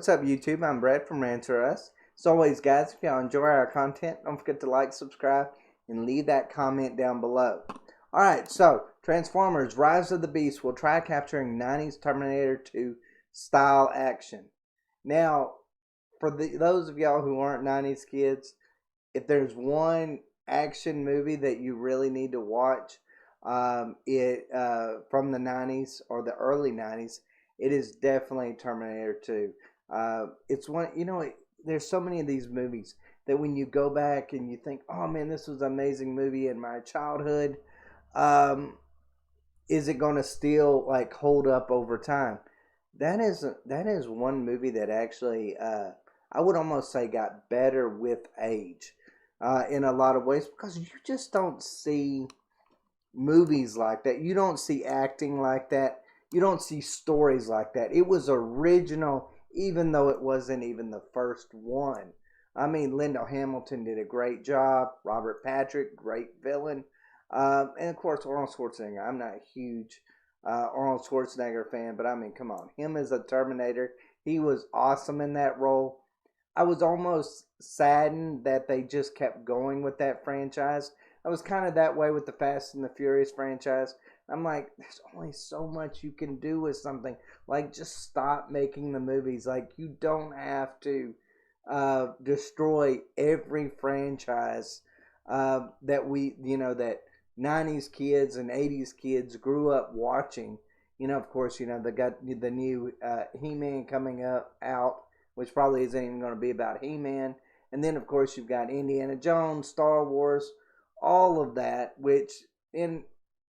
What's up, YouTube? I'm Brett from Rants. As always, guys, if y'all enjoy our content, don't forget to like, subscribe, and leave that comment down below. Alright, so Transformers Rise of the Beast will try capturing 90s Terminator 2 style action. Now, for those of y'all who aren't 90s kids, if there's one action movie that you really need to watch from the 90s or the early 90s, it is definitely Terminator 2. It's one, there's so many of these movies that when you go back and you think, oh man, this was an amazing movie in my childhood, is it going to still like hold up over time? That is one movie that actually, I would almost say got better with age, in a lot of ways, because you just don't see movies like that. You don't see acting like that. You don't see stories like that. It was original, even though it wasn't even the first one. I mean, Linda Hamilton did a great job. Robert Patrick, great villain. And of course, Arnold Schwarzenegger. I'm not a huge Arnold Schwarzenegger fan, but I mean, come on. Him as a Terminator, he was awesome in that role. I was almost saddened that they just kept going with that franchise. I was kind of that way with the Fast and the Furious franchise. I'm like, there's only so much you can do with something. Like, just stop making the movies. Like, you don't have to destroy every franchise that that 90s kids and 80s kids grew up watching. Of course, they got the new He-Man coming out, which probably isn't even going to be about He-Man. And then, of course, you've got Indiana Jones, Star Wars, all of that, which,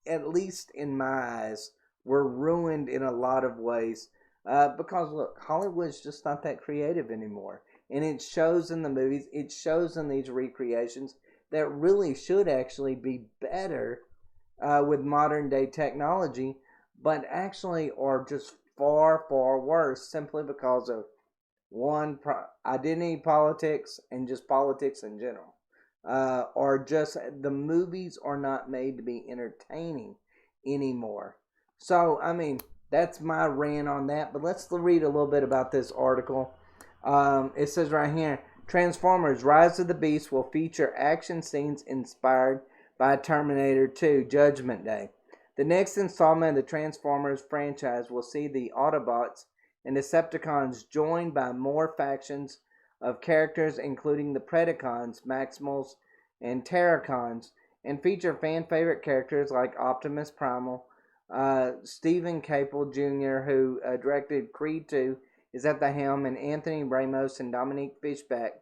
at least in my eyes, were ruined in a lot of ways. Because, look, Hollywood's just not that creative anymore. And it shows in the movies, it shows in these recreations that really should actually be better with modern day technology, but actually are just far, far worse simply because of one, identity politics and just politics in general. Or just the movies are not made to be entertaining anymore. So, I mean, that's my rant on that. But let's read a little bit about this article. It says right here, Transformers Rise of the Beast will feature action scenes inspired by Terminator 2 Judgment Day. The next installment of the Transformers franchise will see the Autobots and Decepticons joined by more factions of characters, including the Predacons, Maximals, and Terracons, and feature fan-favorite characters like Optimus Primal. Stephen Caple Jr., who directed Creed 2, is at the helm, and Anthony Ramos and Dominique Fishback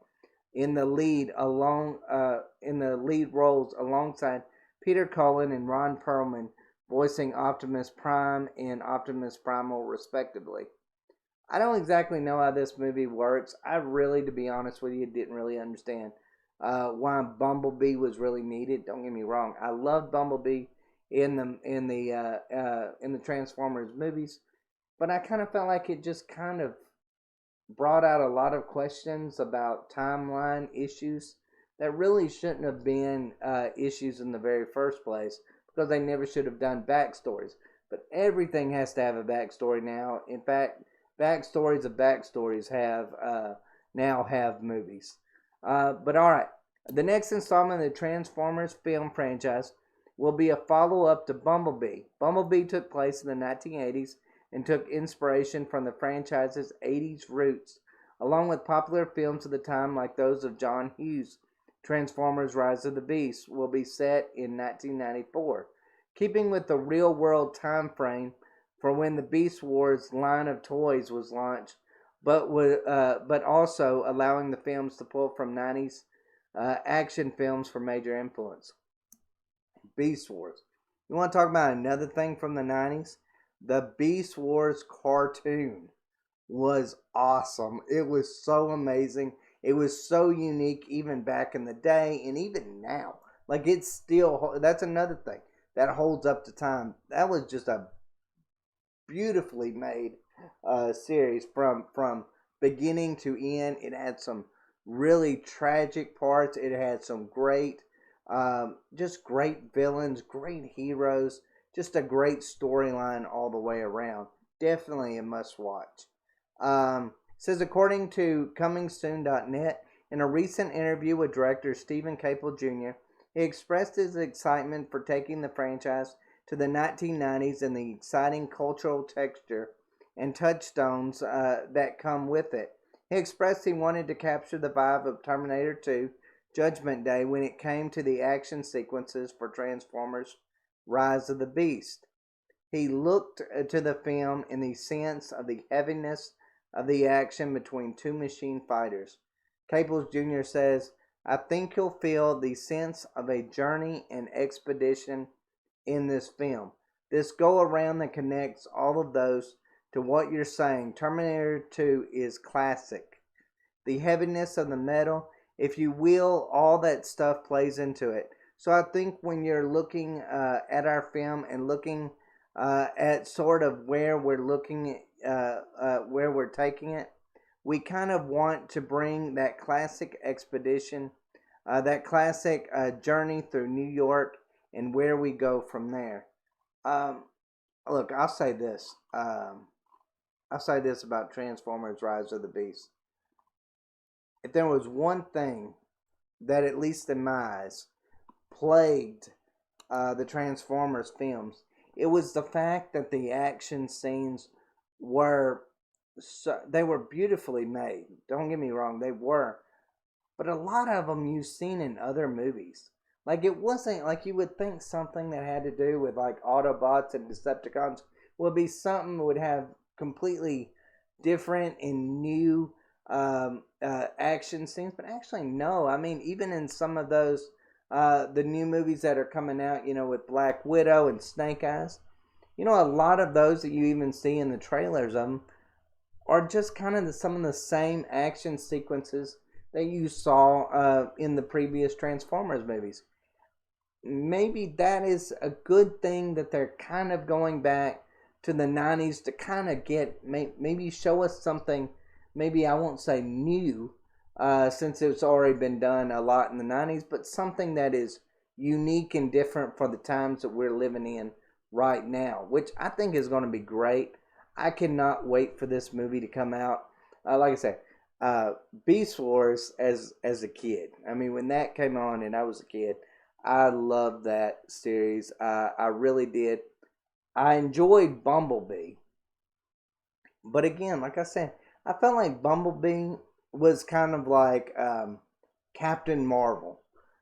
in the lead roles alongside Peter Cullen and Ron Perlman, voicing Optimus Prime and Optimus Primal respectively. I don't exactly know how this movie works. I really, to be honest with you, didn't really understand why Bumblebee was really needed. Don't get me wrong. I love Bumblebee in the Transformers movies, but I kind of felt like it just kind of brought out a lot of questions about timeline issues that really shouldn't have been issues in the very first place, because they never should have done backstories. But everything has to have a backstory now. In fact, backstories of backstories now have movies. But alright, the next installment of the Transformers film franchise will be a follow-up to Bumblebee. Bumblebee took place in the 1980s and took inspiration from the franchise's 80s roots, along with popular films of the time like those of John Hughes. Transformers Rise of the Beast will be set in 1994, keeping with the real-world time frame for when the Beast Wars line of toys was launched, but also allowing the films to pull from 90s action films for major influence. Beast Wars. You want to talk about another thing from the 90s? The Beast Wars cartoon was awesome. It was so amazing. It was so unique even back in the day and even now. Like, it's still, that's another thing that holds up to time. That was just a beautifully made series from beginning to end. It had some really tragic parts. It had some great, just great villains, great heroes, just a great storyline all the way around. Definitely a must watch. says, according to comingsoon.net, in a recent interview with director Stephen Caple Jr., he expressed his excitement for taking the franchise to the 1990s and the exciting cultural texture and touchstones that come with it. He expressed he wanted to capture the vibe of Terminator 2 Judgment Day when it came to the action sequences for Transformers Rise of the Beast. He looked to the film in the sense of the heaviness of the action between two machine fighters. Caples Jr. says, I think you'll feel the sense of a journey and expedition in this film. This go around that connects all of those to what you're saying. Terminator 2 is classic. The heaviness of the metal, if you will, all that stuff plays into it. So I think when you're looking at our film and looking at sort of where we're looking where we're taking it, we kind of want to bring that classic expedition, that classic journey through New York and where we go from there. Look, I'll say this. I'll say this about Transformers Rise of the Beast. If there was one thing that, at least in my eyes, plagued the Transformers films, it was the fact that the action scenes were they were beautifully made. Don't get me wrong, they were. But a lot of them you've seen in other movies. Like, it wasn't like you would think something that had to do with like Autobots and Decepticons would be something that would have completely different and new action scenes. But actually, no. I mean, even in some of those, the new movies that are coming out, with Black Widow and Snake Eyes, a lot of those that you even see in the trailers of them are just kind of some of the same action sequences that you saw in the previous Transformers movies. Maybe that is a good thing that they're kind of going back to the 90s to kind of get, maybe show us something, maybe I won't say new, since it's already been done a lot in the 90s, but something that is unique and different for the times that we're living in right now, which I think is going to be great. I cannot wait for this movie to come out. Like I said, Beast Wars as a kid. I mean, when that came on and I was a kid, I loved that series. I really did. I enjoyed Bumblebee. But again, like I said, I felt like Bumblebee was kind of like Captain Marvel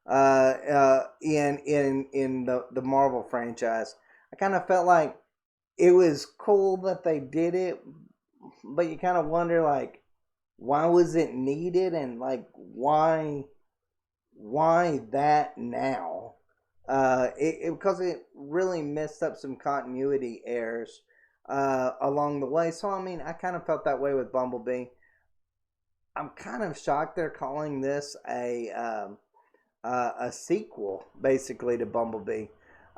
in the Marvel franchise. I kind of felt like it was cool that they did it, but you kind of wonder, like, why was it needed, and like why that now? Because it really messed up some continuity errors along the way. So I mean, I kind of felt that way with Bumblebee. I'm kind of shocked they're calling this a sequel, basically, to Bumblebee.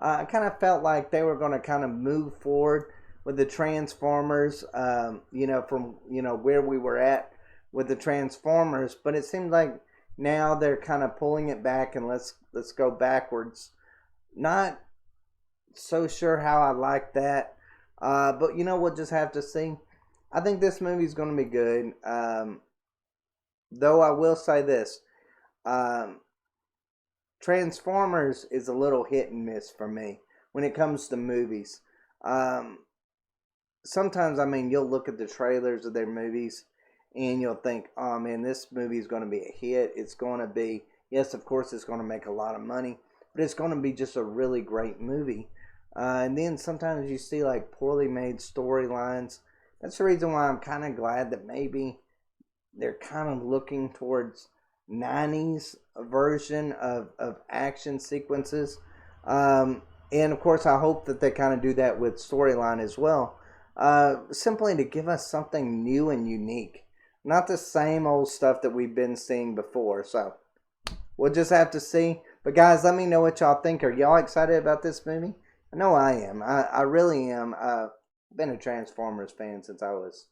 I kind of felt like they were going to kind of move forward with the Transformers, from where we were at with the Transformers, but it seems like now they're kind of pulling it back and let's go backwards. Not so sure how I like that, but we'll just have to see. I think this movie's going to be good. Though I will say this, Transformers is a little hit and miss for me when it comes to movies. Sometimes, I mean, you'll look at the trailers of their movies and you'll think, oh man, this movie is going to be a hit. It's going to be, yes, of course, it's going to make a lot of money, but it's going to be just a really great movie. And then sometimes you see like poorly made storylines. That's the reason why I'm kind of glad that maybe they're kind of looking towards 90s version of action sequences. And of course, I hope that they kind of do that with storyline as well. Simply to give us something new and unique. Not the same old stuff that we've been seeing before. So, we'll just have to see. But guys, let me know what y'all think. Are y'all excited about this movie? I know I am. I really am. I've been a Transformers fan since I was,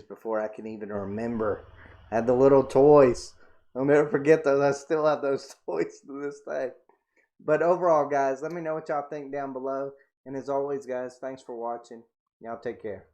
before I can even remember. I had the little toys. I'll never forget those. I still have those toys to this day. But overall, guys, let me know what y'all think down below. And as always, guys, thanks for watching. Y'all take care.